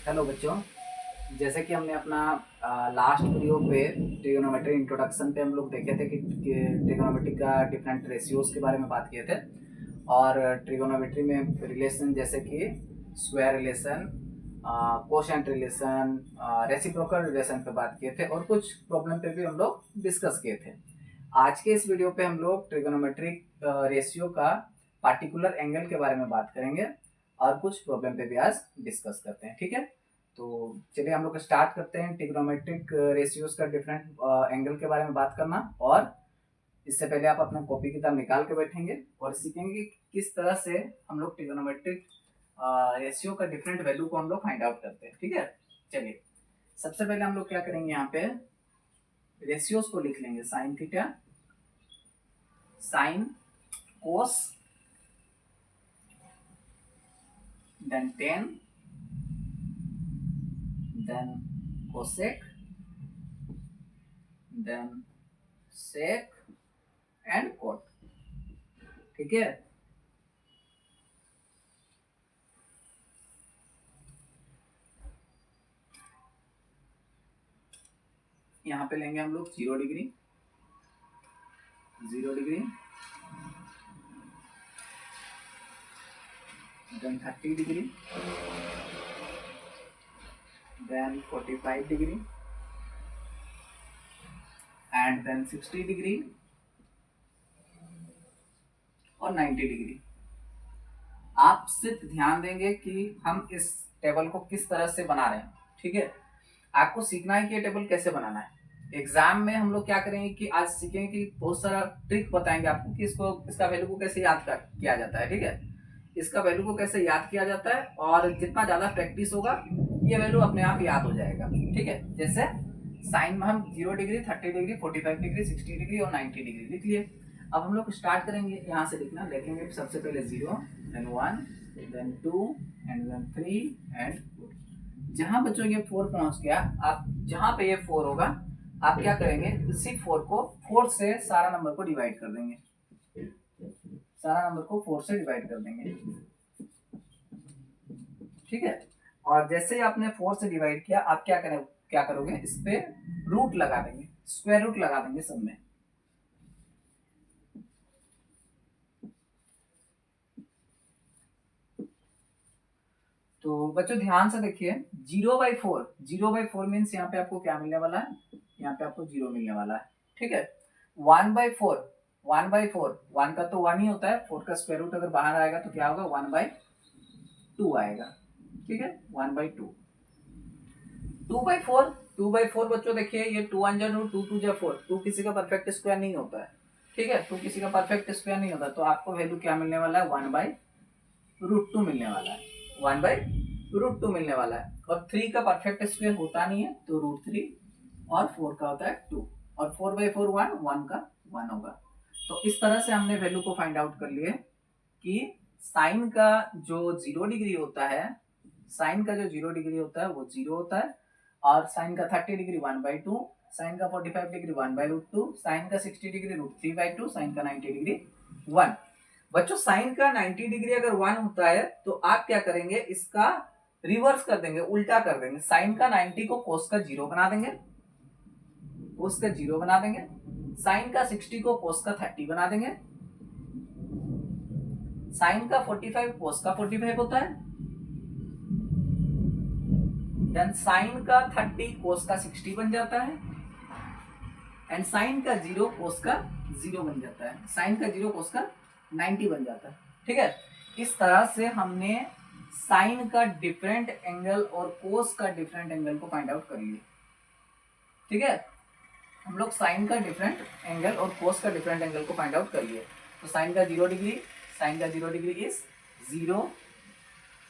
Hello बच्चों। जैसे कि हमने अपना लास्ट वीडियो पे ट्रिगोनोमेट्री इंट्रोडक्शन पे हम लोग देखे थे कि ट्रिगोनोमेट्री का डिफरेंट रेशियोज के बारे में बात किए थे और ट्रिगोनोमेट्री में रिलेशन जैसे कि square relation, quotient relation, reciprocal relation पे बात किए थे और कुछ प्रॉब्लम पे भी हम लोग डिस्कस किए थे। आज के इस वीडियो पे हम लोग ट्रिगोनोमेट्रिक रेशियो का पार्टिकुलर एंगल के बारे में बात करेंगे और कुछ प्रॉब्लम पे भी आज डिस्कस करते हैं। ठीक है, तो चलिए हम लोग स्टार्ट करते हैं ट्रिग्नोमेट्रिक रेशियोज का डिफरेंट एंगल के बारे में बात करना। और इससे पहले आप अपना कॉपी किताब निकाल के बैठेंगे और सीखेंगे कि किस तरह से हम लोग ट्रिग्नोमेट्रिक रेशियो का डिफरेंट वैल्यू को हम लोग फाइंड आउट करते हैं। ठीक है, चलिए सबसे पहले हम लोग क्या करेंगे, यहाँ पे रेशियोज को लिख लेंगे। Sine theta, sine, cos, then tan, then cosec, then sec and cot। ठीक है, यहाँ पे लेंगे हम लोग 0 degree, 0 degree, then 30 degree, then 45 degree and then 60 degree और 90 डिग्री। आप सिर्फ ध्यान देंगे कि हम इस टेबल को किस तरह से बना रहे हैं। ठीक है, आपको सीखना है कि ये टेबल कैसे बनाना है। एग्जाम में हम लोग क्या करेंगे कि आज सीखेंगे कि बहुत सारा ट्रिक बताएंगे आपको कि इसका वैल्यू को कैसे याद किया जाता है। ठीक है, इसका वैल्यू को कैसे याद किया जाता है और जितना ज्यादा प्रैक्टिस होगा ये वैल्यू अपने आप याद हो जाएगा। ठीक है, जैसे साइन में हम 0 डिग्री, 30 डिग्री, 45 डिग्री, 60 डिग्री और 90 डिग्री लिख लिए। अब हम लोग स्टार्ट करेंगे यहाँ से लिखना। लिखेंगे सबसे पहले 0, then 1, then 2 and then 3 and 4। जहां बच्चों ये 4 पहुंच गया, आप जहां पे ये 4 होगा आप क्या करेंगे, इसी 4 को 4 से सारा नंबर को डिवाइड कर देंगे। सारा नंबर को 4 से डिवाइड कर देंगे। ठीक है, और जैसे ही आपने 4 से डिवाइड किया, आप क्या करोगे, इस पे रूट लगा देंगे, स्क्वायर रूट लगा देंगे सब में। तो बच्चों ध्यान से देखिए, 0/4, 0/4 मीन्स यहाँ पे आपको क्या मिलने वाला है, यहाँ पे आपको 0 मिलने वाला है। ठीक है, 1/4, 1/4, 1 का तो 1 ही होता है, 4 का स्क्वायर रूट अगर बाहर आएगा तो क्या होगा, 1/2 आएगा। ठीक है, 1/2। 2/4, 2/4 बच्चों देखिए, ये 2 1 2 2 2 4, 2 किसी का परफेक्ट स्क्वायर नहीं होता है। ठीक है, 2 किसी का परफेक्ट स्क्वायर नहीं होता, तो आपको वैल्यू क्या मिलने वाला है, 1/√2 मिलने वाला है। 1/√2 मिलने वाला है। और 3 का परफेक्ट स्क्वायर होता नहीं है, तो √3, और 4 का होता है 2, और 4/4 1 का 1 होगा। तो इस तरह से हमने वैल्यू को फाइंड आउट कर लिए कि साइन का जो 0 डिग्री होता है, साइन का जो 0 डिग्री होता है वो 0 होता है, और साइन का 30 डिग्री 1/2, साइन का 45 डिग्री 1/√2, साइन का 60 डिग्री √3/2, साइन का 90 डिग्री 1। बच्चों साइन का 90 डिग्री अगर 1 होता है तो आप क्या करेंगे, इसका रिवर्स कर देंगे, उल्टा कर देंगे। साइन का 90 को कोस का 0 बना देंगे, कोस का 0 बना देंगे। साइन का 60 को कोस का 30 बना देंगे। साइन का 45 कोस का 45 होता है। देन साइन का 30 कोस का 60 बन जाता है, एंड साइन का 0 कोस का 0 बन जाता है। साइन का 0 कोस का 90 बन जाता है। ठीक है, इस तरह से हमने साइन का डिफरेंट एंगल और कोस का डिफरेंट एंगल को फाइंड आउट कर लिया। ठीक है, हम लोग साइन का डिफरेंट एंगल और कोस का डिफरेंट एंगल को फाइंड आउट कर लिए। तो साइन का 0 डिग्री, साइन का 0 डिग्री इज 0,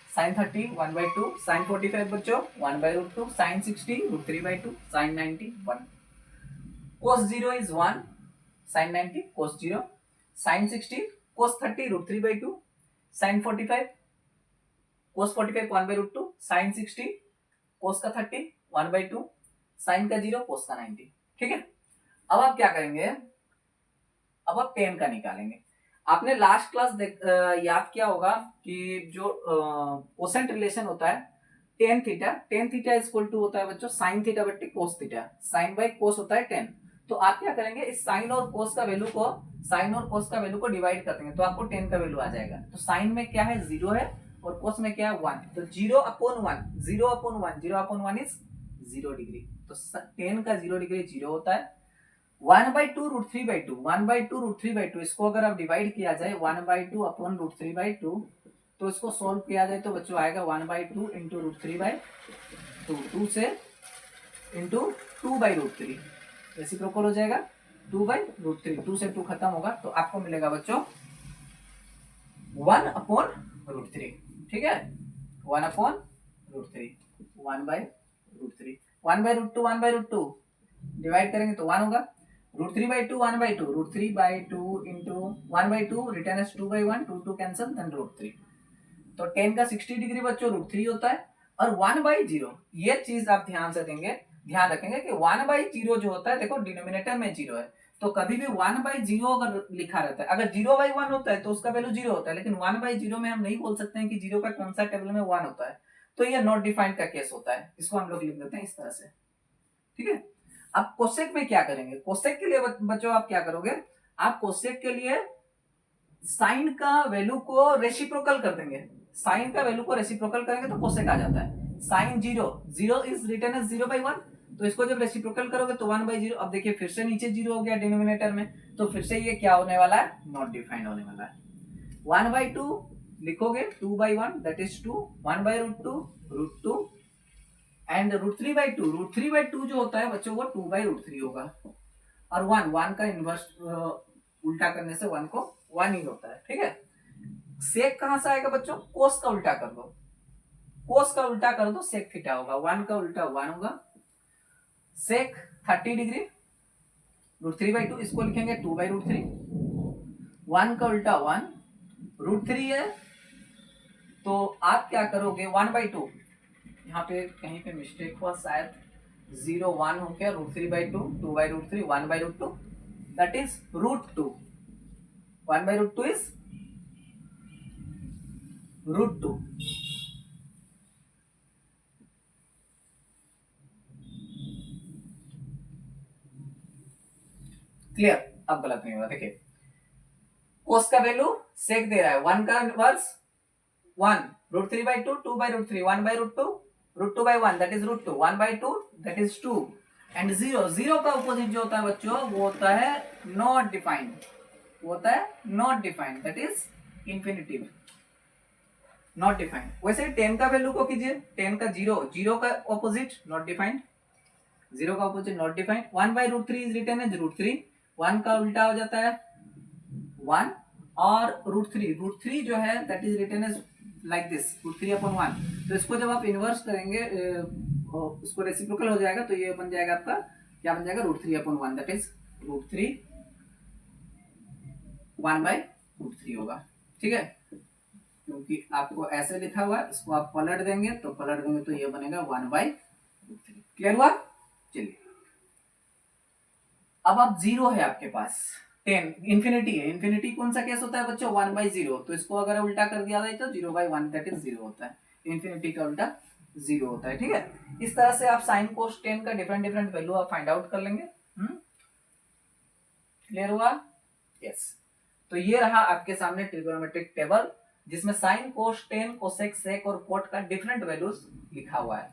साइन 30 1/2, साइन 45 बच्चों 1/√2, sign 60 √3/2, sign 90 1, cos 0 is 1, sin 90 cos 0, sin 60 cos 30 √3/2, sin 45 cos 45 1/√2, sin 60 cos का 30 1/2, sin का 0 cos का 90। ठीक है, अब आप क्या करेंगे, अब आप टेन का निकालेंगे। आपने लास्ट क्लास याद किया होगा कि जो कोसेंट रिलेशन होता है tan theta is equal to होता है बच्चों साइन थीटा बट्टे cos theta, sine by cos होता है टेन। तो आप क्या करेंगे, इस साइन और कोस का वैल्यू को डिवाइड कर देंगे तो आपको टेन का वैल्यू आ जाएगा। तो साइन में क्या है, 0 है, और कोस में क्या है, 1। तो 0/1 इज 0 डिग्री। तो टेन का 0 डिग्री 0 होता है। 1/2√3/2 इसको अगर आप डिवाइड किया जाए 1/2/√3/2 तो इसको सॉल्व किया जाए तो बच्चों आएगा 1/2 इंटू √3/2, 2 से इंटू 2/√3, रेसिप्रोकल हो जाएगा 2/√3, 2 से 2 खत्म होगा तो आपको मिलेगा बच्चों 1/√3। ठीक है, 1/√3, 1/√3, 1/√2 डिवाइड करेंगे तो 1 होगा। √3/2 1/2, √3/2 into 1/2 written as 2/1, 2 cancel, then √3। तो 10 का 60 डिग्री बच्चों √3 होता है। और 1/0 ये चीज आप ध्यान रखेंगे कि 1/0 जो होता है, देखो डिनोमिनेटर में 0 है, तो कभी भी 1/0 अगर लिखा रहता है, अगर 0/1 होता है तो उसका वैल्यू 0 होता है, लेकिन 1/0 में हम नहीं बोल सकते हैं कि 0 का कौन सा टेबल में 1 होता है, तो ये नॉट डिफाइंड का केस होता है। इसको हम लोग लिख देते हैं इस तरह से। ठीक है, अब कोसेक में क्या करेंगे, कोसेक के लिए बच्चों आप क्या करोगे, आप कोसेक के लिए साइन का वैल्यू को रेसिप्रोकल कर देंगे। साइन का वैल्यू को रेसिप्रोकल करेंगे तो कोसेक आ जाता है। साइन 0 इज रिटन एज 0/1, तो इसको जब रेसिप्रोकल करोगे तो 1/0। अब देखिए फिर से नीचे 0 हो गया डिनोमिनेटर में, तो फिर से ये क्या होने वाला है, नॉट डिफाइंड होने वाला है। 1/2 लिखोगे 2/1 दैट इज 2, 1/√2 √2 एंड √3/2 जो होता है बच्चों वो 2/√3 होगा। और 1 का इनवर्स उल्टा करने से 1 को 1 ही होता है। ठीक है, सेक कहां से आएगा बच्चों, कोस का उल्टा कर दो, कोस का उल्टा कर दो सेक थीटा होगा, 1 का उल्टा 1 होगा। सेक 30 डिग्री √3/2 इसको लिखेंगे 2/√3, 1 का उल्टा 1, √3 है तो आप क्या करोगे 1/2, यहाँ पे कहीं पे मिस्टेक हुआ शायद, 0 1 हो गया, √3/2 2/√3 1/√2 दैट इज √2, 1/√2 इज √2। क्लियर, अब गलत नहीं हुआ। देखिए कोस का वैल्यू सेक दे रहा है, 1 का inverse 1, √3/2 2/√3 1/√2 √2/1 that is √2, 1/2 that is 2 and 0 का ऑपोजिट जो होता है बच्चों वो होता है not defined, that is infinitive, not defined. वैसे 10 का वैल्यू को कीजिए, 10 का 0 का ऑपोजिट नॉट डिफाइंड, 0 का opposite not defined. 1/√3 is written as √3, 1 का उल्टा हो जाता है 1, और √3 जो है that is written as like this, √3/1। तो इसको जब आप इनवर्स करेंगे इसको रेसिप्रोकल हो जाएगा तो ये बन जाएगा आपका, क्या बन जाएगा, √3/1 दैट इज √3 1/√3 होगा। ठीक है, क्योंकि आपको ऐसे लिखा हुआ है, इसको आप पलट देंगे तो ये बनेगा 1/√3। क्लियर हुआ? चलिए अब आप 0 है आपके पास, 10 इंफिनिटी है, इंफिनिटी कौन सा केस होता है बच्चों, 1/0, तो इसको अगर उल्टा कर दिया जाए तो 0/1 दैट इज 0 होता है, इंफिनिटी का उल्टा 0 होता है। ठीक है, इस तरह से आप साइन कोस 10 का डिफरेंट वैल्यू आप फाइंड आउट कर लेंगे। क्लियर हुआ? यस। तो ये रहा आपके सामने ट्रिगोनोमेट्रिक टेबल जिसमें साइन कोस 10 कोसेक सेक और कोट का डिफरेंट वैल्यूज लिखा हुआ है।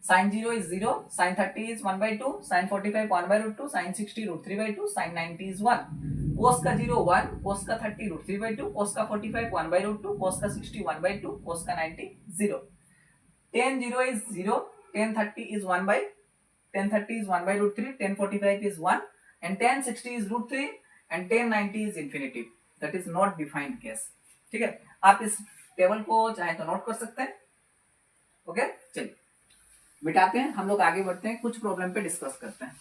sin 0 is 0, sin 30 is 1/2, sin 45 1/√2, sin 60 √3/2, sin 90 is 1, cos का 0 1, cos का 30 √3/2, cos का 45 1/√2, cos का 60 1/2, cos का 90 0, tan 0 is 0, tan 30 is 1/√3, tan 45 is 1 and tan 60 is √3 and tan 90 is infinitive, that is not defined case। ठीक है, आप इस table को चाहे तो नोट कर सकते हैं। ओके, चलिए मिटाते हैं, हम लोग आगे बढ़ते हैं, कुछ प्रॉब्लम पे डिस्कस करते हैं।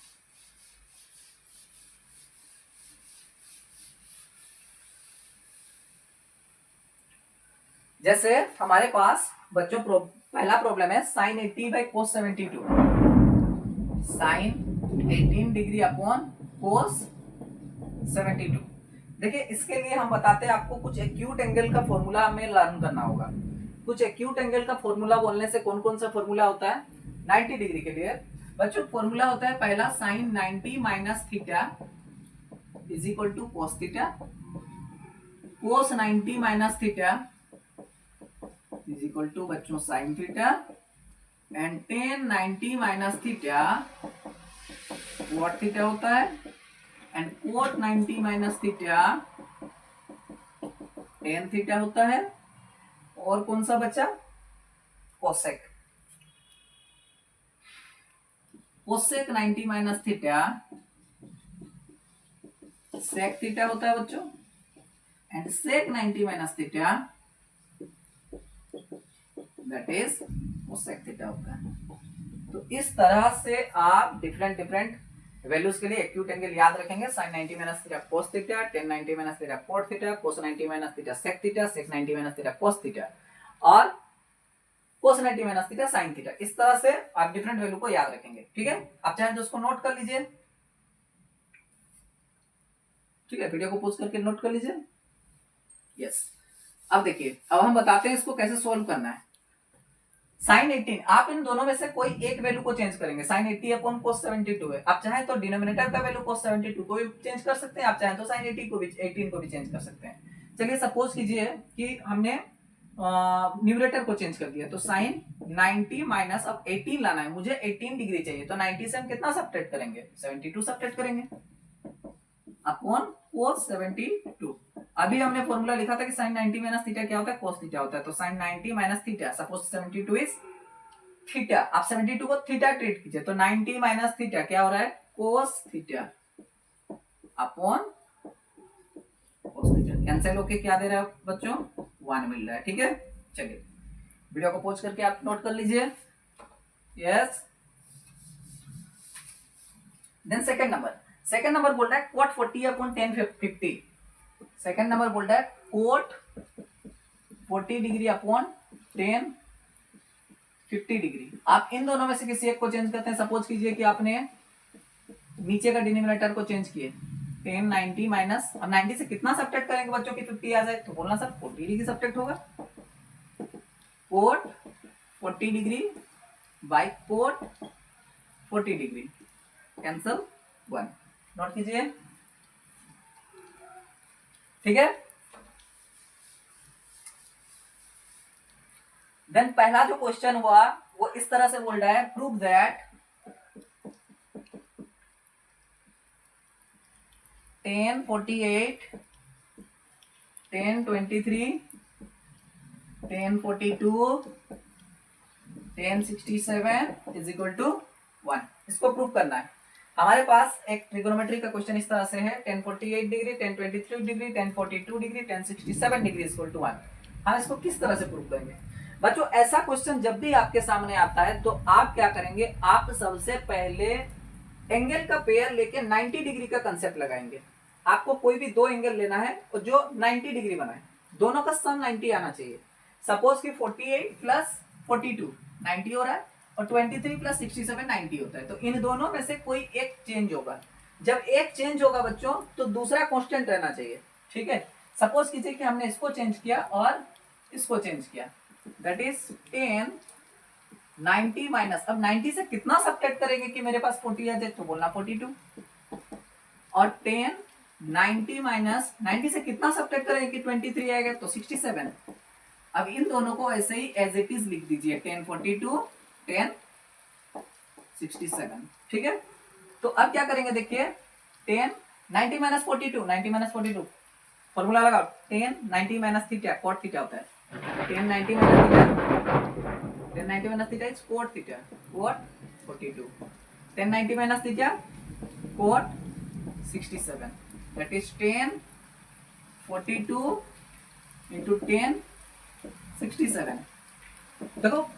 जैसे हमारे पास बच्चों पहला प्रॉब्लम है sin 80/cos 72, sin 18 degree upon cos 72। देखिए इसके लिए हम बताते हैं आपको कुछ एक्यूट एंगल का फॉर्मूला हमें लर्न करना होगा। कुछ एक्यूट एंगल का फॉर्मूला बोलने से कौन कौन सा फॉर्मूला होता है 90 डिग्री के लिए बच्चों? फॉर्मूला होता है पहला sine 90 minus theta is equal to cos theta, cos 90 minus theta is equal to बच्चों sine theta, and tan 90 minus theta cot theta होता है, and cot 90 minus theta tan theta होता है, और कौन सा बचा cosec, cosec 90 minus theta sec theta होता है बच्चों, and sec 90 minus theta that is cosec theta होता है। तो इस तरह से आप डिफरेंट डिफरेंट वैल्यूज के लिए एक्यूट एंगल याद रखेंगे। Sine 90 minus theta cos theta, tan 90 minus theta cot theta, cos 90 minus theta sec theta, sec 90 minus theta cos theta, और cos 90 minus theta sine theta. इस तरह से आप डिफरेंट वैल्यू को याद रखेंगे। ठीक है, आप चाहे तो उसको नोट कर लीजिए। ठीक है, वीडियो को पॉज करके नोट कर लीजिए। यस, अब देखिए, अब हम बताते हैं इसको कैसे सोल्व करना है। साइन 18, आप इन दोनों में से कोई एक वैल्यू को चेंज करेंगे। साइन 80 अपॉन कोस 72 है, आप चाहे तो डिनोमिनेटर का वैल्यू कोस 72 को भी चेंज कर सकते हैं, आप चाहे तो साइन 80 को भी 18 को भी चेंज कर सकते हैं। चलिए सपोज कीजिए कि हमने न्यूमरेटर को चेंज कर दिया, तो साइन 90 माइनस, अब 18 लाना है मुझे, 18 डिग्री चाहिए, तो 90 से हम कितना सब्ट्रैक्ट करेंगे 72 सब्ट्रैक्ट करेंगे अपॉन कोस 72। अभी हमने फॉर्मूला लिखा था कि साइन 90 माइनस थीटा क्या होता है कोस थीटा होता है, तो sine 90 minus theta, suppose 72 is theta, आप 72 को थीटा ट्रीट कीजिए, तो 90 माइनस थीटा क्या हो रहा है cos theta upon cos theta. Cancel होके क्या दे रहा है बच्चों 1 मिल रहा है। ठीक है, चलिए वीडियो को पॉज करके आप नोट कर लीजिए। यस, देन सेकंड नंबर बोल रहा है कोट 40 अपॉन 1050। सेकंड नंबर बोल रहा है कोट 40 डिग्री अपॉन 1050 डिग्री। आप इन दोनों में से किसी एक को चेंज करते हैं। सपोज कीजिए कि आपने नीचे का डिनोमिनेटर को चेंज किए, 10 90 माइनस, अब 90 से कितना सब्ट्रैक्ट करेंगे बच्चों की 50 आ जाए, तो बोलना सर 40 डिग्री सब्ट्रैक्ट होगा। Cot 40 degree by cot 40 degree, cancel 1, note कीजिए। ठीक है, देन पहला जो क्वेश्चन हुआ वो इस तरह से बोल रहा है prove that 1048 1023 1042 1067 is equal to 1। इसको प्रूव करना है। हमारे पास एक ट्रिगोनोमेट्री का क्वेश्चन इस तरह से है 1048 degree 1023 degree 1042 degree 1067 degree equal to 1। हम इसको किस तरह से प्रूव करेंगे बच्चों? ऐसा क्वेश्चन जब भी आपके सामने आता है तो आप क्या करेंगे, आप सबसे पहले एंगल का पेयर लेके 90 डिग्री का कंसेप्ट लगाएंगे। आपको कोई भी दो एंगल लेना है और जो 90 डिग्री बनाए, दोनों का सम 90 आना चाहिए। सपोज कि 48 प्लस 42 90 हो रहा है और 23 प्लस 67 90 होता है, तो इन दोनों में से कोई एक चेंज होगा। जब एक चेंज होगा बच्चों तो दूसरा कांस्टेंट रहना चाहिए। ठीक है, सपोज कीजिए कि हमने इसको चेंज किया और इसको चेंज किया, दैट इज 10 90 माइनस, अब 90 से कितना सब्ट्रैक्ट करेंगे कि मेरे पास 40 आ जाए, तो बोलना 42, और 10 90 माइनस 90 से कितना सब्ट्रैक्ट करेंगे कि 23 आएगा, तो 67। अब इन दोनों को ऐसे ही एज इट इज लिख दीजिए 1042 1067। ठीक है, तो अब क्या करेंगे देखिए, 10 90 माइनस 42 90 माइनस 42 फॉर्मूला लगाओ, 10 90 माइनस थीटा कॉट थीटा होता है, 10 90 minus theta 10 90 minus theta is cot theta cot 42, 10 90 minus theta cot 67, that is 10 42 into 10 67। देखो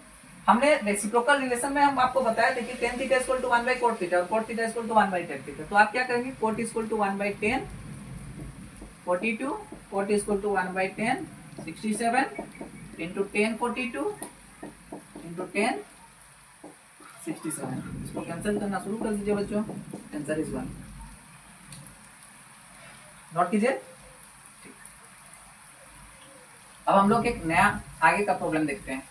हमने रेसिप्रोकल रिलेशन में हम आपको बताया था कि tan theta equal to 1 by cot theta और cot theta equal to 1 by tan theta. तो आप क्या करेंगे, cot equal to 1 by 10 42, cot equal to 1 by 10 67 into 10 42 into 10 67। इसको कैंसिल करना शुरू कर दीजिए बच्चों, आंसर इज 1। नोट कीजिए। अब हम लोग एक नया आगे का प्रॉब्लम देखते हैं।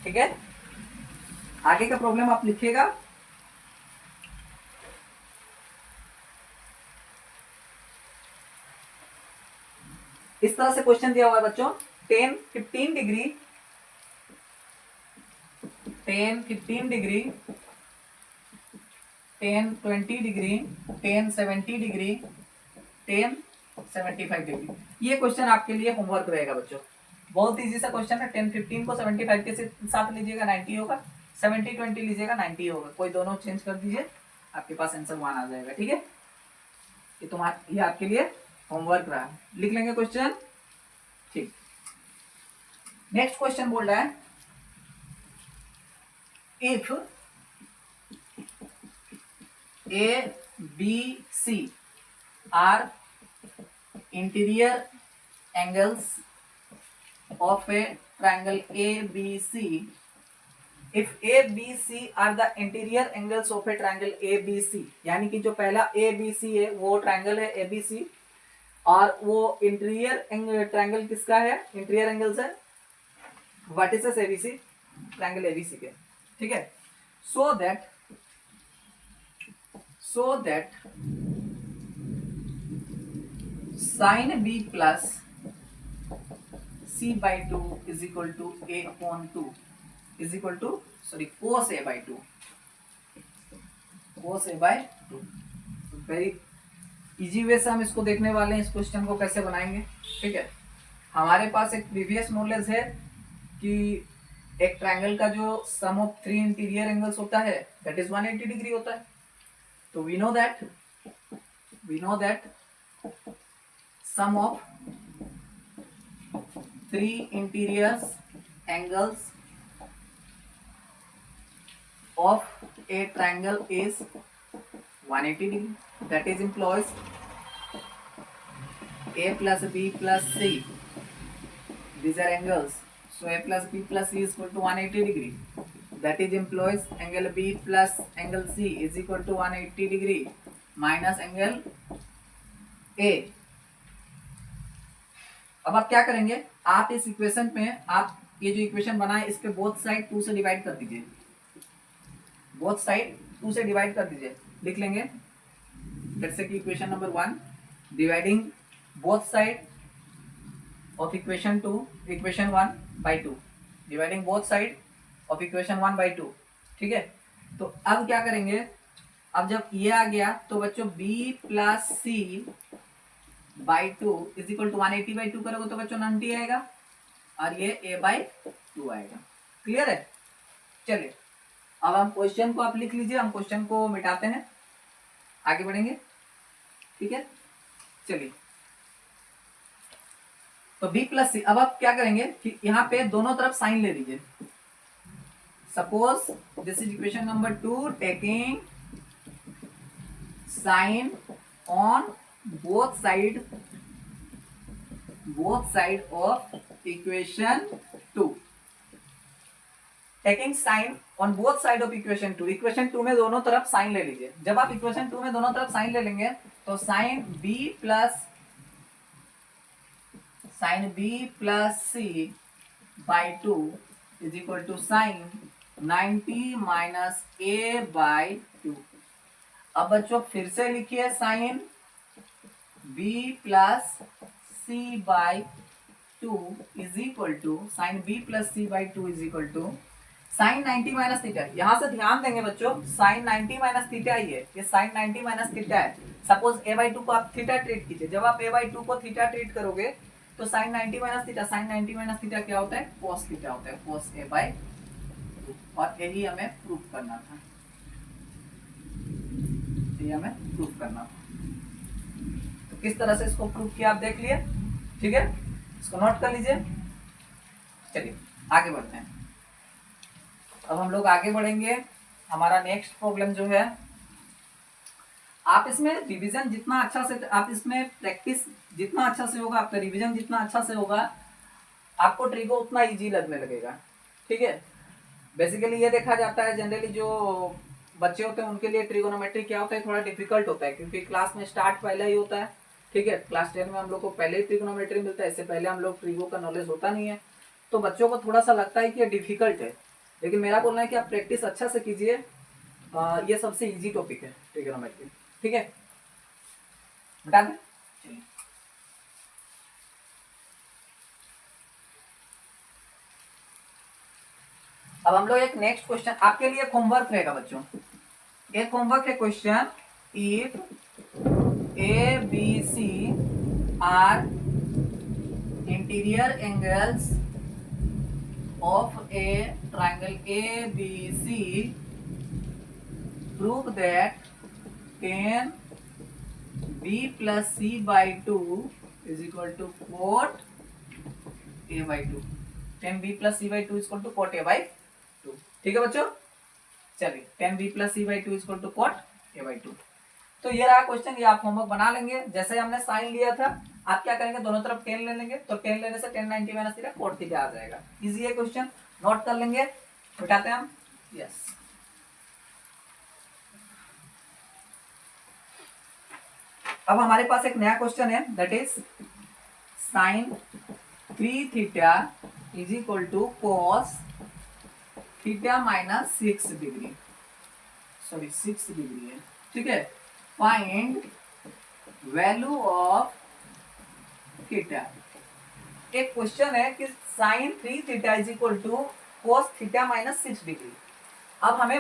ठीक है, आगे का प्रॉब्लम आप लिखिएगा। इस तरह से क्वेश्चन दिया हुआ है बच्चों, 10 15 degree 10 15 degree 10 20 degree 10 70 degree 10 75 degree. ये क्वेश्चन आपके लिए होमवर्क रहेगा बच्चों। बहुत इजी सा क्वेश्चन है। 10 15 को 75 के साथ लीजिएगा 90 होगा, 70 20 लीजिएगा 90 होगा, कोई दोनों चेंज कर दीजिए, आपके पास आंसर 1 आ जाएगा। ठीक है, ये आपके लिए होमवर्क रहा, लिख लेंगे क्वेश्चन। ठीक, नेक्स्ट क्वेश्चन बोल रहा है, if A B C are interior angles of a triangle ABC, if ABC are the interior angles of a triangle ABC, यानी कि जो पहला ABC है वो ट्रायंगल है ABC, और वो इंटीरियर ट्रायंगल किसका है, इंटीरियर एंगल्स है वर्टिसेस ABC, ट्रायंगल ABC के। ठीक है, so that sin B plus C by 2 is equal to A upon 2 is equal to cos A by 2, cos A by 2। Very easy way से हम इसको देखने वाले हैं, इस क्वेश्चन को कैसे बनाएंगे। ठीक है, हमारे पास एक प्रीवियस नॉलेज है कि एक ट्रायंगल का जो सम ऑफ 3 इंटीरियर एंगल्स होता है दैट इज 180 डिग्री होता है। तो we know that sum of 3 interior angles of a triangle is 180 degree. That is employs A plus B plus C. These are angles. So A plus B plus C is equal to 180 degree. That is employs angle B plus angle C is equal to 180 degree minus angle A. अब आप क्या करेंगे, आप इस equation में आप ये जो इक्वेशन बनाए इस पे बोथ साइड 2 से डिवाइड कर दीजिए, बोथ साइड 2 से डिवाइड कर दीजिए। लिख लेंगे जैसे कि equation number 1 dividing both side of equation 1 by 2, dividing both side of equation 1 by 2। ठीक है, तो अब क्या करेंगे, अब जब ये आ गया तो बच्चों B plus C by 2 is equal to 180 by 2 करोगे तो बच्चों 90 आएगा, और ये A बाई 2 आएगा। क्लियर है, चलिए अब हम क्वेश्चन को आप लिख लीजिए, हम क्वेश्चन को मिटाते हैं, आगे बढ़ेंगे। ठीक है, चलिए तो B प्लस सी, अब आप क्या करेंगे कि यहाँ पे दोनों तरफ साइन ले लीजिए। Suppose this is equation number 2 taking sine on both side of equation 2, taking sign on both side of equation 2। Equation 2 में दोनों तरफ साइन ले लीजिए। जब आप इक्वेशन 2 में दोनों तरफ साइन ले लेंगे तो sine B plus C by 2 is equal to sine 90 minus A by 2। अब बच्चों फिर से लिखिए sine B plus C by 2 is equal to sine B plus C by 2 is equal to sine 90 minus theta. यहां से ध्यान देंगे बच्चों, साइन 90 माइनस थीटा ही है, ये साइन 90 माइनस थीटा है। सपोज A बाई 2 को आप थीटा ट्रीट कीजिए, जब आप A बाई 2 को थीटा ट्रीट करोगे तो sine 90 minus theta, sine 90 minus theta क्या होता है, कोस थीटा होता है, कोस A बाई 2। और यही हमें प्रूफ करना था, ये हमें प्रूफ करना था। किस तरह से इसको प्रूफ किया आप देख लिए। ठीक है, इसको नोट कर लीजिए। चलिए आगे बढ़ते हैं। अब हम लोग आगे बढ़ेंगे, हमारा नेक्स्ट प्रॉब्लम जो है, आप इसमें रिवीजन जितना अच्छा से, आप इसमें प्रैक्टिस जितना अच्छा से होगा, आपका रिवीजन जितना अच्छा से होगा, आपको ट्रिगो उतना इजी लगने लगेगा। ठीक है, बेसिकली ये देखा जाता है जनरली जो बच्चे होते हैं उनके लिए ट्रिगोनोमेट्री क्या होता है, थोड़ा डिफिकल्ट होता है, क्योंकि क्लास में स्टार्ट पहले ही होता है, ठीक है, क्लास 10 में हम लोग को पहले ही ट्रिग्नोमेट्री मिलता है, इससे पहले हम लोग ट्रिगो का नॉलेज होता नहीं है, तो बच्चों को थोड़ा सा लगता है कि ये डिफिकल्ट है, लेकिन मेरा बोलना है कि आप प्रैक्टिस अच्छा से कीजिए। ये सबसे इजी टॉपिक है ट्रिग्नोमेट्री। ठीक है, बता दें। चलिए, अब हम लोग एक नेक्स्ट क्वेश्चन, आपके लिए होमवर्क रहेगा बच्चों, एक होमवर्क है question, if A B C are interior angles of a triangle A B C, prove that 10b plus c by 2 is equal to cot a by 2। 10b plus c by 2 is equal to cot a by 2। ठीक है बच्चों, चलिए 10b plus c by 2 is equal to cot a by 2। तो ये रहा question, ये आप homework बना लेंगे। जैसे हमने साइन लिया था, आप क्या करेंगे, दोनों तरफ 10 ले लेंगे, तो 10 लेने से 1090 माइनस थीटा cot थीटा आ जाएगा। इजी है क्वेश्चन, नोट कर लेंगे, उठाते हैं हम। यस, अब हमारे पास एक नया क्वेश्चन है, that is sine 3 theta is equal to cos theta minus 6 degree, sorry 6 degree है। ठीक है, फाइंड वैल्यू ऑफ थीटा। एक क्वेश्चन है कि sine 3 theta is equal to cos theta minus 6 degree. अब हमें